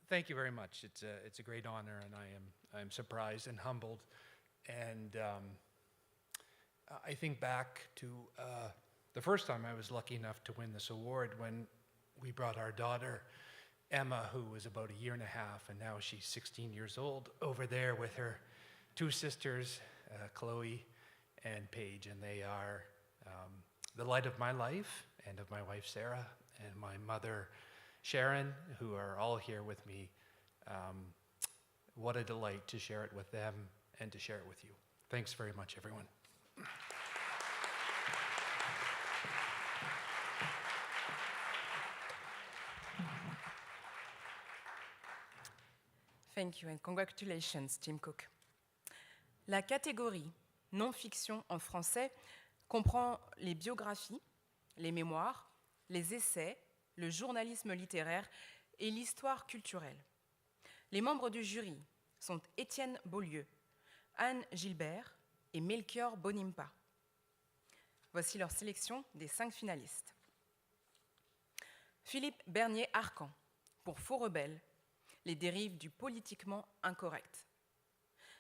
Thank you very much. It's a great honor, and I'm surprised and humbled. And I think back to the first time I was lucky enough to win this award when we brought our daughter, Emma, who was about a year and a half, and now she's 16 years old, over there with her two sisters, Chloe and Paige, and they are the light of my life and of my wife, Sarah, and my mother, Sharon, who are all here with me. What a delight to share it with them and to share it with you. Thanks very much, everyone. Thank you and congratulations, Tim Cook. La catégorie non-fiction en français comprend les biographies, les mémoires, les essais, le journalisme littéraire et l'histoire culturelle. Les membres du jury sont Étienne Beaulieu, Anne Gilbert et Melchior Bonimpa. Voici leur sélection des 5 finalistes. Philippe Bernier-Arcan, pour Faux rebelles, les dérives du politiquement incorrect.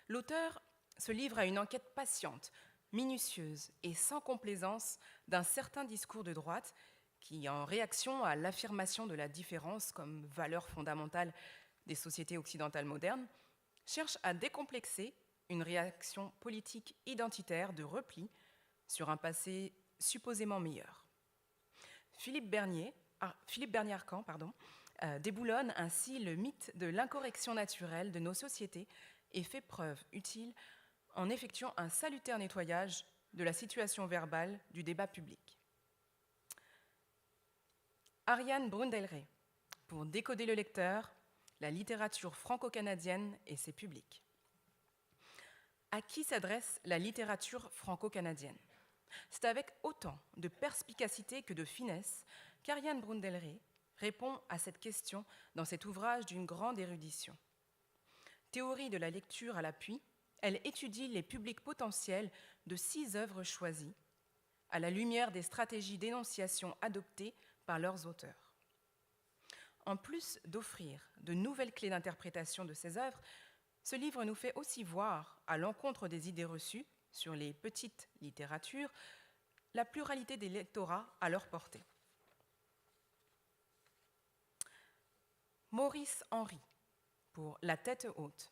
L'auteur se livre à une enquête patiente, minutieuse et sans complaisance d'un certain discours de droite qui, en réaction à l'affirmation de la différence comme valeur fondamentale des sociétés occidentales modernes, cherche à décomplexer une réaction politique identitaire de repli sur un passé supposément meilleur. Philippe Bernier-Arcan déboulonne ainsi le mythe de l'incorrection naturelle de nos sociétés et fait preuve utile en effectuant un salutaire nettoyage de la situation verbale du débat public. Ariane Brundelray, pour Décoder le lecteur, la littérature franco-canadienne et ses publics. À qui s'adresse la littérature franco-canadienne ? C'est avec autant de perspicacité que de finesse qu'Ariane Brundelray répond à cette question dans cet ouvrage d'une grande érudition. théorie de la lecture à l'appui, elle étudie les publics potentiels de 6 œuvres choisies, à la lumière des stratégies d'énonciation adoptées par leurs auteurs. En plus d'offrir de nouvelles clés d'interprétation de ces œuvres, ce livre nous fait aussi voir, à l'encontre des idées reçues sur les petites littératures, la pluralité des lectorats à leur portée. Maurice Henry, pour La tête haute.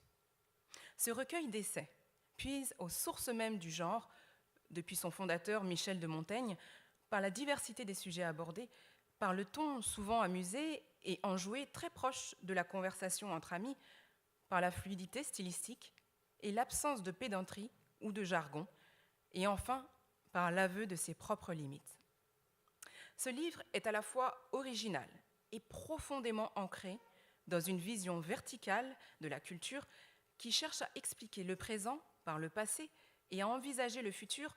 Ce recueil d'essais puise aux sources mêmes du genre, depuis son fondateur Michel de Montaigne, par la diversité des sujets abordés, par le ton souvent amusé et enjoué très proche de la conversation entre amis, par la fluidité stylistique et l'absence de pédanterie ou de jargon, et enfin par l'aveu de ses propres limites. Ce livre est à la fois original et profondément ancré dans une vision verticale de la culture qui cherche à expliquer le présent par le passé et à envisager le futur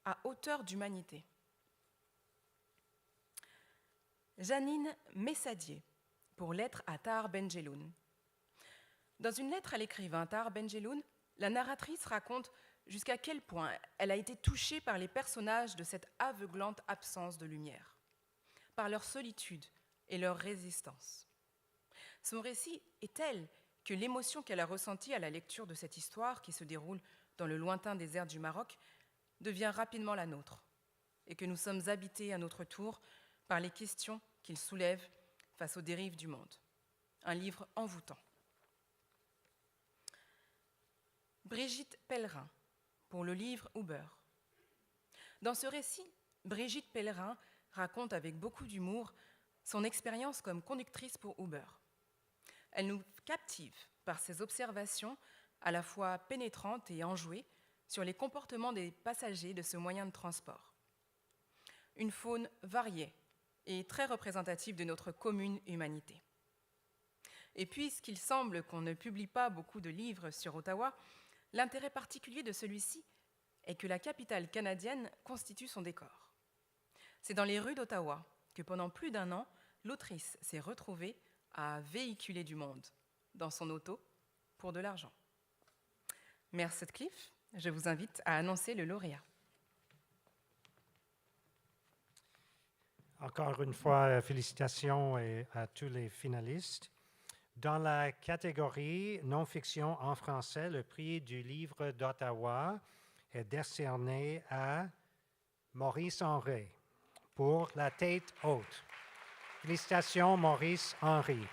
à hauteur d'humanité. Janine Messadier, pour Lettre à Tahar Benjeloun. Dans une lettre à l'écrivain Tahar Benjeloun, la narratrice raconte jusqu'à quel point elle a été touchée par les personnages de cette aveuglante absence de lumière, par leur solitude et leur résistance. Son récit est tel que l'émotion qu'elle a ressentie à la lecture de cette histoire qui se déroule dans le lointain désert du Maroc devient rapidement la nôtre, et que nous sommes habités à notre tour par les questions qu'il soulève face aux dérives du monde. Un livre envoûtant. Brigitte Pellerin, pour le livre Uber. Dans ce récit, Brigitte Pellerin raconte avec beaucoup d'humour son expérience comme conductrice pour Uber. Elle nous captive par ses observations à la fois pénétrantes et enjouées sur les comportements des passagers de ce moyen de transport. Une faune variée et très représentative de notre commune humanité. Et puisqu'il semble qu'on ne publie pas beaucoup de livres sur Ottawa, l'intérêt particulier de celui-ci est que la capitale canadienne constitue son décor. C'est dans les rues d'Ottawa que pendant plus d'1 an, l'autrice s'est retrouvée à véhiculer du monde dans son auto pour de l'argent. Maire Sutcliffe, je vous invite à annoncer le lauréat. Encore une fois, félicitations à tous les finalistes. Dans la catégorie non-fiction en français, le prix du livre d'Ottawa est décerné à Maurice Henry pour La tête haute. Félicitations, Maurice Henry.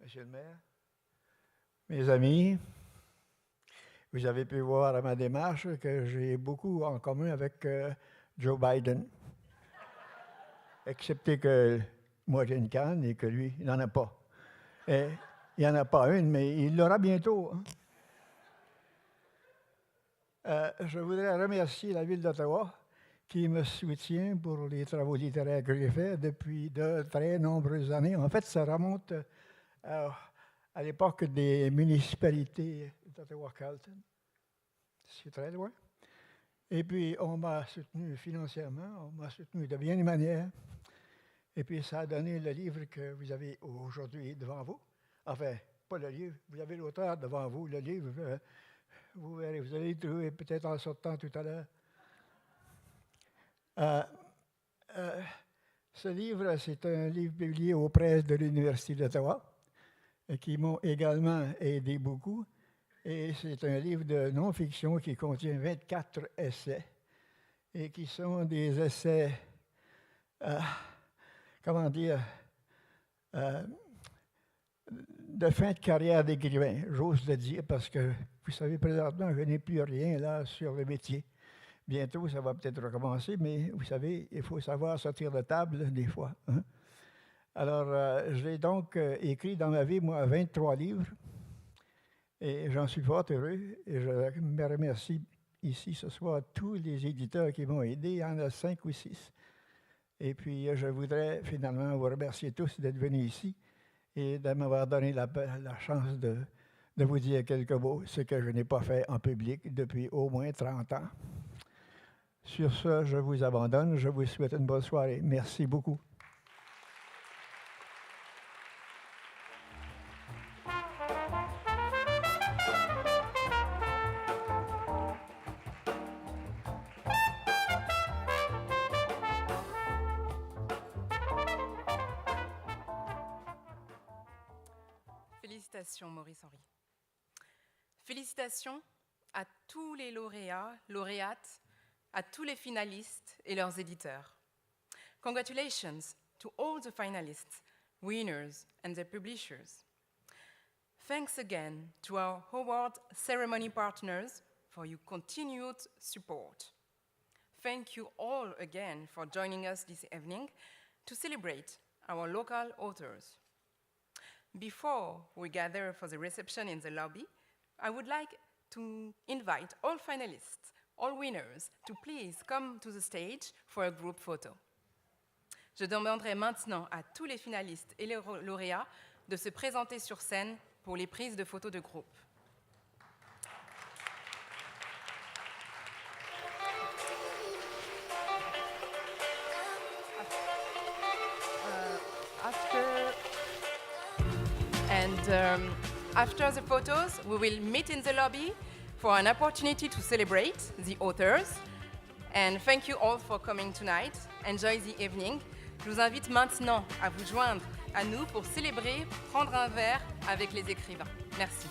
Monsieur le maire, mes amis, vous avez pu voir à ma démarche que j'ai beaucoup en commun avec Joe Biden, excepté que moi j'ai une canne et que lui, il n'en a pas. Et il n'y en a pas une, mais il l'aura bientôt. Je voudrais remercier la Ville d'Ottawa qui me soutient pour les travaux littéraires que j'ai faits depuis de très nombreuses années. En fait, ça remonte à l'époque des municipalités d'Ottawa-Carleton. C'est très loin. Et puis, on m'a soutenu financièrement, on m'a soutenu de bien des manières. Et puis, ça a donné le livre que vous avez aujourd'hui devant vous. Enfin, pas le livre, vous avez l'auteur devant vous, le livre Vous verrez, vous allez le trouver peut-être en sortant tout à l'heure. Ce livre, c'est un livre publié aux presses de l'Université d'Ottawa, qui m'ont également aidé beaucoup. Et c'est un livre de non-fiction qui contient 24 essais, et qui sont des essais, de fin de carrière d'écrivain, j'ose le dire, parce que, vous savez, présentement, je n'ai plus rien là sur le métier. Bientôt, ça va peut-être recommencer, mais vous savez, il faut savoir sortir de table des fois. Hein? Alors, j'ai donc écrit dans ma vie, moi, 23 livres, et j'en suis fort heureux, et je me remercie ici ce soir tous les éditeurs qui m'ont aidé. Il y en a 5 ou 6. Et puis, je voudrais finalement vous remercier tous d'être venus ici et de m'avoir donné la chance de vous dire quelques mots, ce que je n'ai pas fait en public depuis au moins 30 ans. Sur ce, je vous abandonne. Je vous souhaite une bonne soirée. Merci beaucoup. Félicitations, Maurice Henry. Félicitations à tous les lauréats, lauréates, à tous les finalistes et leurs éditeurs. Congratulations to all the finalists, winners, and their publishers. Thanks again to our award ceremony partners for your continued support. Thank you all again for joining us this evening to celebrate our local authors. Before we gather for the reception in the lobby, I would like to invite all finalists, all winners, to please come to the stage for a group photo. Je demanderai maintenant à tous les finalistes et les lauréats de se présenter sur scène pour les prises de photos de groupe. After the photos, we will meet in the lobby for an opportunity to celebrate the authors. And thank you all for coming tonight. Enjoy the evening. Je vous invite maintenant à vous joindre à nous pour célébrer, prendre un verre avec les écrivains. Merci.